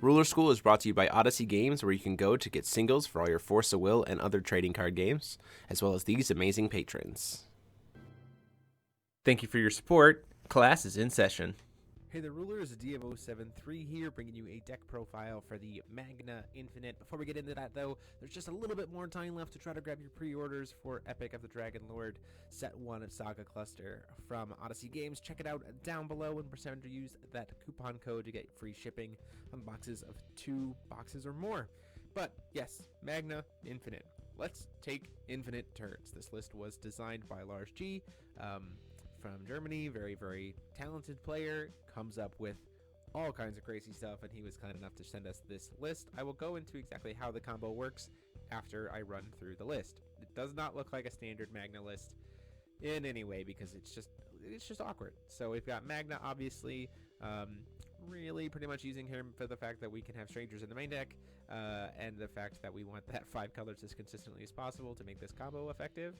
Ruler School is brought to you by Odyssey Games, where you can go to get singles for all your Force of Will and other trading card games, as well as these amazing patrons. Thank you for your support. Class is in session. Hey there, Rulers, DF073 here, bringing you a deck profile for the Magna Infinite. Before we get into that, though, there's just a little bit more time left to try to grab your pre-orders for Epic of the Dragon Lord Set 1 Saga Cluster from Odyssey Games. Check it out down below and remember to use that coupon code to get free shipping on boxes of 2 boxes or more. But, yes, Magna Infinite. Let's take infinite turns. This list was designed by Lars G from Germany, very, very talented player, comes up with all kinds of crazy stuff, and he was kind enough to send us this list. I will go into exactly how the combo works after I run through the list. It does not look like a standard Magna list in any way because it's just awkward. So we've got Magna, obviously, really pretty much using him for the fact that we can have strangers in the main deck, and the fact that we want that 5 colors as consistently as possible to make this combo effective.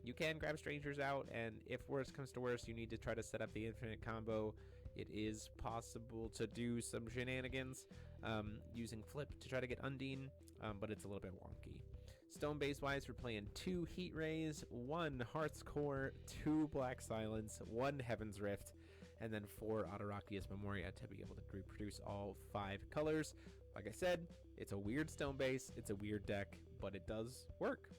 You can grab strangers out, and if worse comes to worse, you need to try to set up the infinite combo. It is possible to do some shenanigans using Flip to try to get Undine, but it's a little bit wonky. Stone base wise, we're playing 2 Heat Rays, 1 Heart's Core, 2 Black Silence, 1 Heaven's Rift, and then 4 Autorakia's Memoria to be able to reproduce all 5 colors. Like I said, it's a weird stone base, it's a weird deck, but it does work.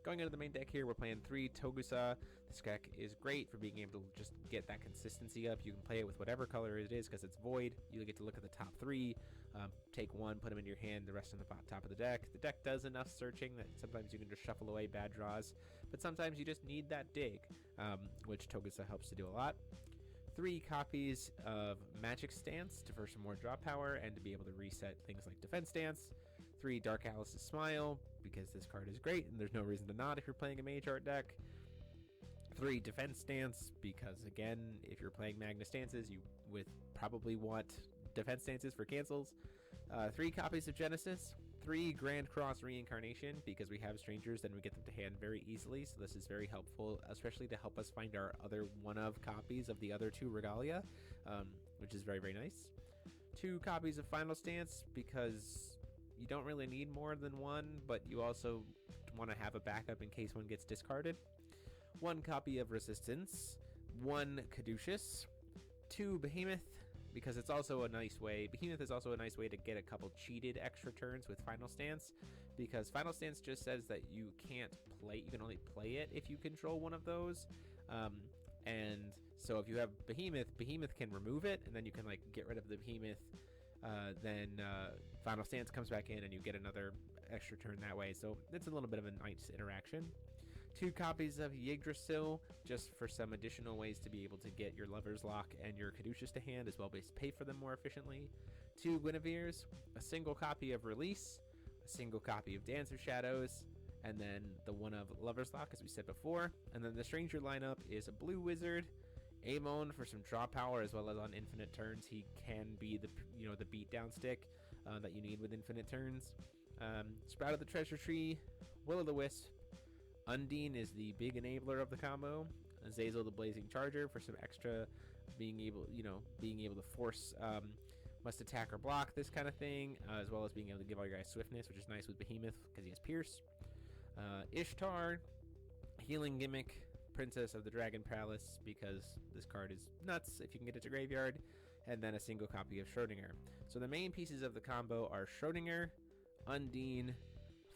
Going into the main deck here, we're playing 3 Togusa. This deck is great for being able to just get that consistency up. You can play it with whatever color it is because it's void. You get to look at the top 3, take 1, put them in your hand, the rest on the top of the deck. The deck does enough searching that sometimes you can just shuffle away bad draws, but sometimes you just need that dig, which Togusa helps to do a lot. 3 copies of Magic Stance for some more draw power and to be able to reset things like Defense Stance. 3 Dark Alice's Smile, because this card is great and there's no reason to not if you're playing a Mage Art deck. 3 Defense Stance, because again, if you're playing Magna Stances, you would probably want Defense Stances for cancels. 3 copies of Genesis. 3 Grand Cross Reincarnation, because we have strangers and we get them to hand very easily, so this is very helpful, especially to help us find our other one-of copies of the other 2 Regalia, which is very, very nice. 2 copies of Final Stance, because you don't really need more than 1, but you also want to have a backup in case one gets discarded. 1 copy of Resistance, 1 Caduceus, 2 Behemoth, because it's also a nice way. Behemoth is also a nice way to get a couple cheated extra turns with Final Stance, because Final Stance just says that you can't play, you can only play it if you control one of those. And so if you have Behemoth, Behemoth can remove it, and then you can like get rid of the Behemoth. Then Final Stance comes back in and you get another extra turn that way. So it's a little bit of a nice interaction. 2 copies of Yggdrasil, just for some additional ways to be able to get your Lover's Lock and your Caduceus to hand, as well as pay for them more efficiently. 2 Guinevere's, a single copy of Release, a single copy of Dance of Shadows, and then the one of Lover's Lock, as we said before. And then the Stranger lineup is a Blue Wizard, Amon for some draw power, as well as on infinite turns he can be the the beatdown stick that you need with infinite turns. Sprout of the Treasure Tree, Will-o'-the-Wisp, Undine is the big enabler of the combo, Azazel the Blazing Charger for some extra being able to force must attack or block, this kind of thing, as well as being able to give all your guys swiftness, which is nice with Behemoth because he has Pierce. Ishtar, Healing Gimmick, Princess of the Dragon Palace, because this card is nuts if you can get it to graveyard, and then a single copy of Schrodinger. So the main pieces of the combo are Schrodinger, Undine,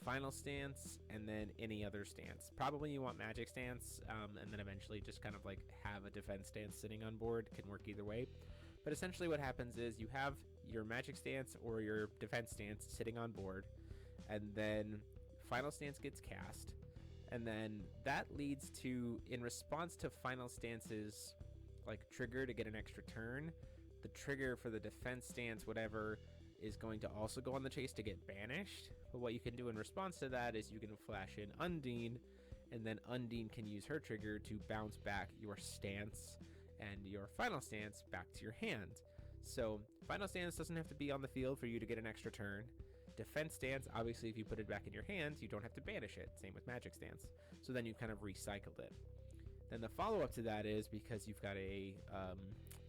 Final Stance, and then any other stance. Probably you want Magic Stance, and then eventually just kind of like have a Defense Stance sitting on board. Can work either way. But essentially what happens is you have your Magic Stance or your Defense Stance sitting on board, and then Final Stance gets cast. And then that leads to, in response to Final Stance's like trigger to get an extra turn, the trigger for the Defense Stance, whatever, is going to also go on the chase to get banished. But what you can do in response to that is you can flash in Undine, and then Undine can use her trigger to bounce back your stance and your Final Stance back to your hand. So Final Stance doesn't have to be on the field for you to get an extra turn. Defense Stance, obviously if you put it back in your hands, you don't have to banish it. Same with Magic Stance. So then you kind of recycled it. Then the follow-up to that is, because you've got a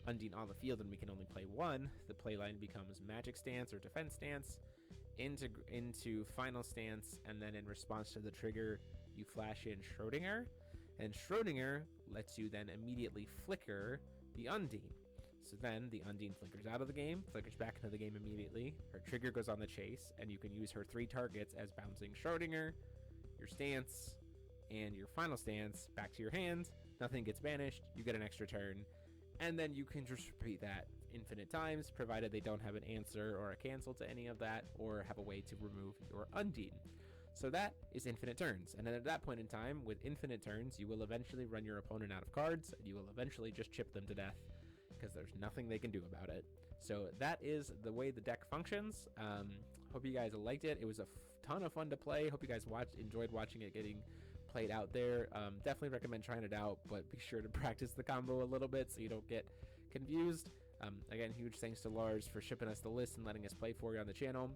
Undine on the field and we can only play one, the playline becomes Magic Stance or Defense Stance into Final Stance, and then in response to the trigger, you flash in Schrodinger, and Schrodinger lets you then immediately flicker the Undine. So then the Undine flickers out of the game, flickers back into the game immediately, her trigger goes on the chase, and you can use her 3 targets as bouncing Schrodinger, your stance, and your Final Stance back to your hand. Nothing gets banished, you get an extra turn, and then you can just repeat that infinite times, provided they don't have an answer or a cancel to any of that, or have a way to remove your Undine. So that is infinite turns, and then at that point in time, with infinite turns, you will eventually run your opponent out of cards, and you will eventually just chip them to death, because there's nothing they can do about it. So that is the way the deck functions. Hope you guys liked it. It was a ton of fun to play. Hope you guys enjoyed watching it getting played out there. Definitely recommend trying it out, but be sure to practice the combo a little bit so you don't get confused. Again, huge thanks to Lars for shipping us the list and letting us play for you on the channel.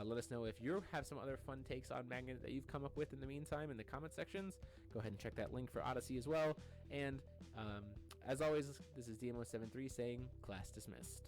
Let us know if you have some other fun takes on Magna that you've come up with in the meantime in the comment sections. Go ahead and check that link for Odyssey as well. And as always, this is DMO73 saying class dismissed.